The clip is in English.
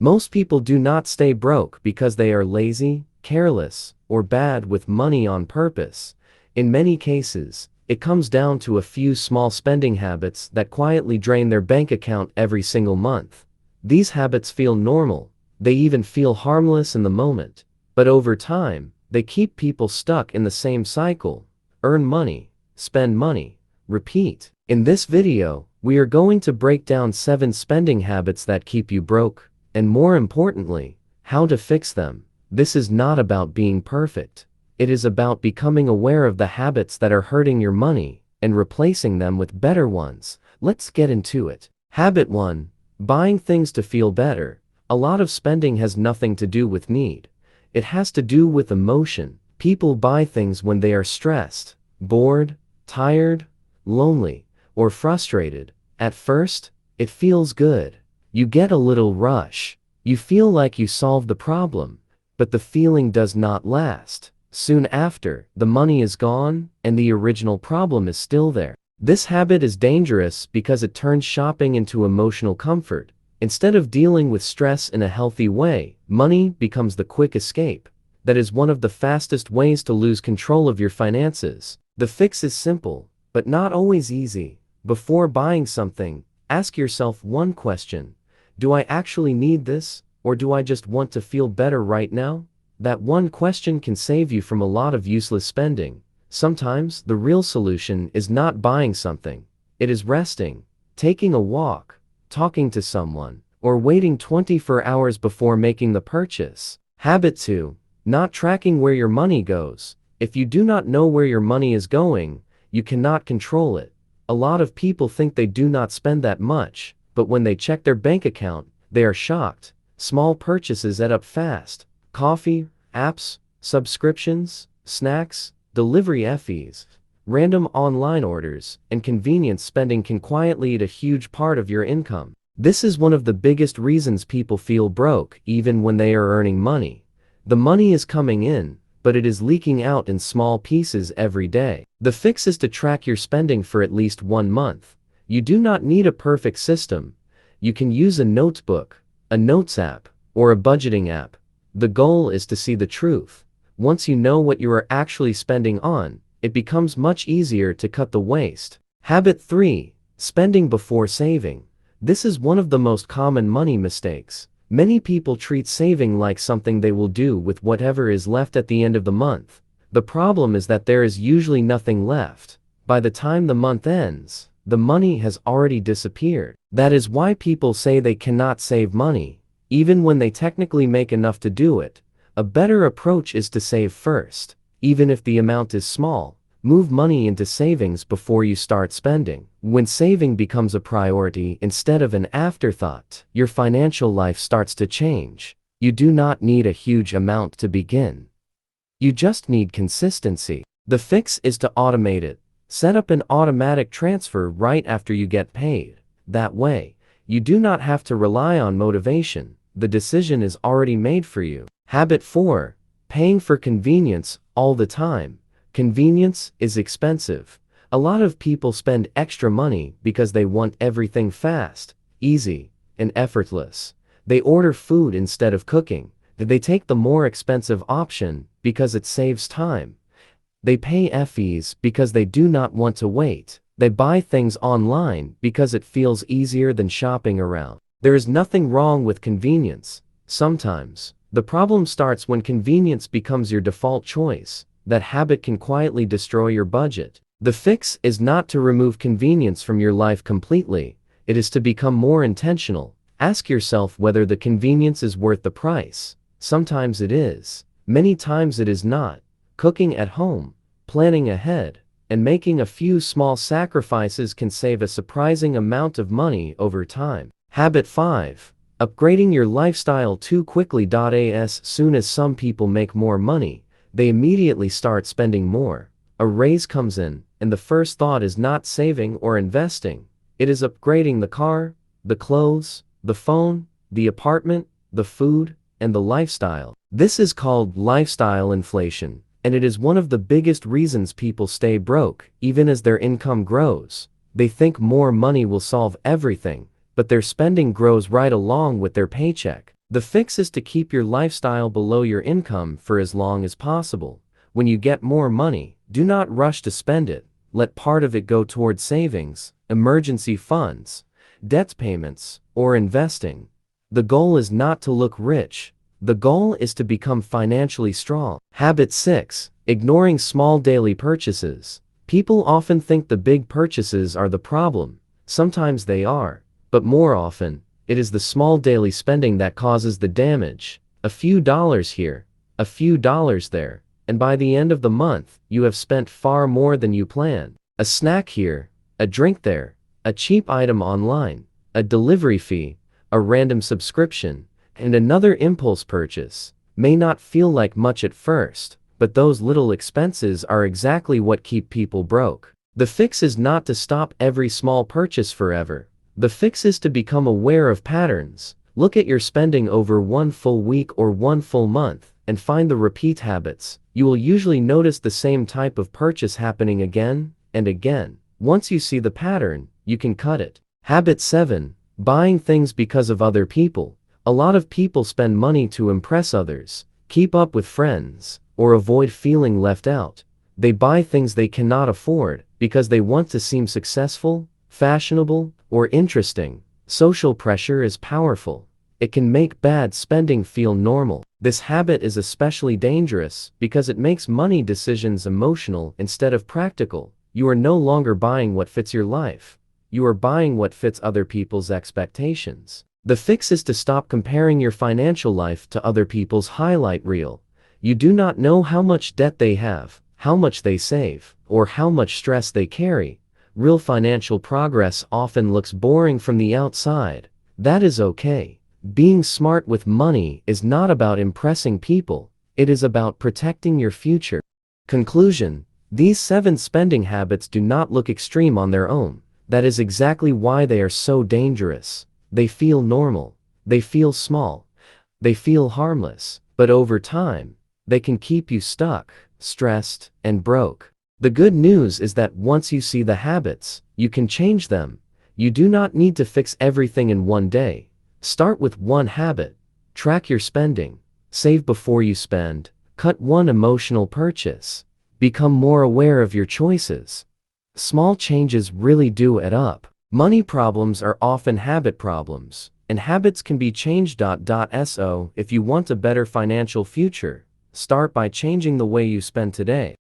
Most people do not stay broke because they are lazy, careless, or bad with money on purpose. In many cases, it comes down to a few small spending habits that quietly drain their bank account every single month. These habits feel normal, they even feel harmless in the moment, but over time, they keep people stuck in the same cycle: earn money, spend money, repeat. In this video, we are going to break down 7 spending habits that keep you broke, and more importantly, how to fix them. This is not about being perfect. It is about becoming aware of the habits that are hurting your money and replacing them with better ones. Let's get into it. Habit 1. Buying things to feel better. A lot of spending has nothing to do with need. It has to do with emotion. People buy things when they are stressed, bored, tired, lonely, or frustrated. At first, it feels good. You get a little rush. You feel like you solved the problem, but the feeling does not last. Soon after, the money is gone, and the original problem is still there. This habit is dangerous because it turns shopping into emotional comfort. Instead of dealing with stress in a healthy way, money becomes the quick escape. That is one of the fastest ways to lose control of your finances. The fix is simple, but not always easy. Before buying something, ask yourself one question: do I actually need this, or do I just want to feel better right now? That one question can save you from a lot of useless spending. Sometimes, the real solution is not buying something. It is resting, taking a walk, talking to someone, or waiting 24 hours before making the purchase. Habit 2. Not tracking where your money goes. If you do not know where your money is going, you cannot control it. A lot of people think they do not spend that much, but when they check their bank account, they are shocked. Small purchases add up fast. Coffee, apps, subscriptions, snacks, delivery fees, random online orders, and convenience spending can quietly eat a huge part of your income. This is one of the biggest reasons people feel broke even when they are earning money. The money is coming in, but it is leaking out in small pieces every day. The fix is to track your spending for at least 1 month. You do not need a perfect system. You can use a notebook, a notes app, or a budgeting app. The goal is to see the truth. Once you know what you are actually spending on, it becomes much easier to cut the waste. Habit 3. Spending before saving. This is one of the most common money mistakes. Many people treat saving like something they will do with whatever is left at the end of the month. The problem is that there is usually nothing left. By the time the month ends, the money has already disappeared. That is why people say they cannot save money, even when they technically make enough to do it. A better approach is to save first. Even if the amount is small, move money into savings before you start spending. When saving becomes a priority instead of an afterthought, your financial life starts to change. You do not need a huge amount to begin. You just need consistency. The fix is to automate it. Set up an automatic transfer right after you get paid. That way, you do not have to rely on motivation. The decision is already made for you. Habit 4. Paying for convenience all the time. Convenience is expensive. A lot of people spend extra money because they want everything fast, easy, and effortless. They order food instead of cooking. They take the more expensive option because it saves time. They pay fees because they do not want to wait. They buy things online because it feels easier than shopping around. There is nothing wrong with convenience. Sometimes, the problem starts when convenience becomes your default choice. That habit can quietly destroy your budget. The fix is not to remove convenience from your life completely. It is to become more intentional. Ask yourself whether the convenience is worth the price. Sometimes it is. Many times it is not. Cooking at home, planning ahead, and making a few small sacrifices can save a surprising amount of money over time. Habit 5. Upgrading your lifestyle too quickly. As soon as some people make more money, they immediately start spending more. A raise comes in, and the first thought is not saving or investing. It is upgrading the car, the clothes, the phone, the apartment, the food, and the lifestyle. This is called lifestyle inflation, and it is one of the biggest reasons people stay broke, even as their income grows. They think more money will solve everything, but their spending grows right along with their paycheck. The fix is to keep your lifestyle below your income for as long as possible. When you get more money, do not rush to spend it. Let part of it go toward savings, emergency funds, debt payments, or investing. The goal is not to look rich. The goal is to become financially strong. Habit 6. Ignoring small daily purchases. People often think the big purchases are the problem. Sometimes they are, but more often, it is the small daily spending that causes the damage. A few dollars here, a few dollars there, and by the end of the month, you have spent far more than you planned. A snack here, a drink there, a cheap item online, a delivery fee, a random subscription, and another impulse purchase may not feel like much at first, but those little expenses are exactly what keep people broke. The fix is not to stop every small purchase forever. The fix is to become aware of patterns. Look at your spending over one full week or one full month, and find the repeat habits. You will usually notice the same type of purchase happening again and again. Once you see the pattern, you can cut it. Habit 7. Buying things because of other people. A lot of people spend money to impress others, keep up with friends, or avoid feeling left out. They buy things they cannot afford because they want to seem successful, fashionable, or interesting. Social pressure is powerful. It can make bad spending feel normal. This habit is especially dangerous because it makes money decisions emotional instead of practical. You are no longer buying what fits your life. You are buying what fits other people's expectations. The fix is to stop comparing your financial life to other people's highlight reel. You do not know how much debt they have, how much they save, or how much stress they carry. Real financial progress often looks boring from the outside. That is okay. Being smart with money is not about impressing people. It is about protecting your future. Conclusion: these 7 spending habits do not look extreme on their own. That is exactly why they are so dangerous. They feel normal. They feel small. They feel harmless. But over time, they can keep you stuck, stressed, and broke. The good news is that once you see the habits, you can change them. You do not need to fix everything in one day. Start with one habit. Track your spending. Save before you spend. Cut one emotional purchase. Become more aware of your choices. Small changes really do add up. Money problems are often habit problems, and habits can be changed. So if you want a better financial future, start by changing the way you spend today.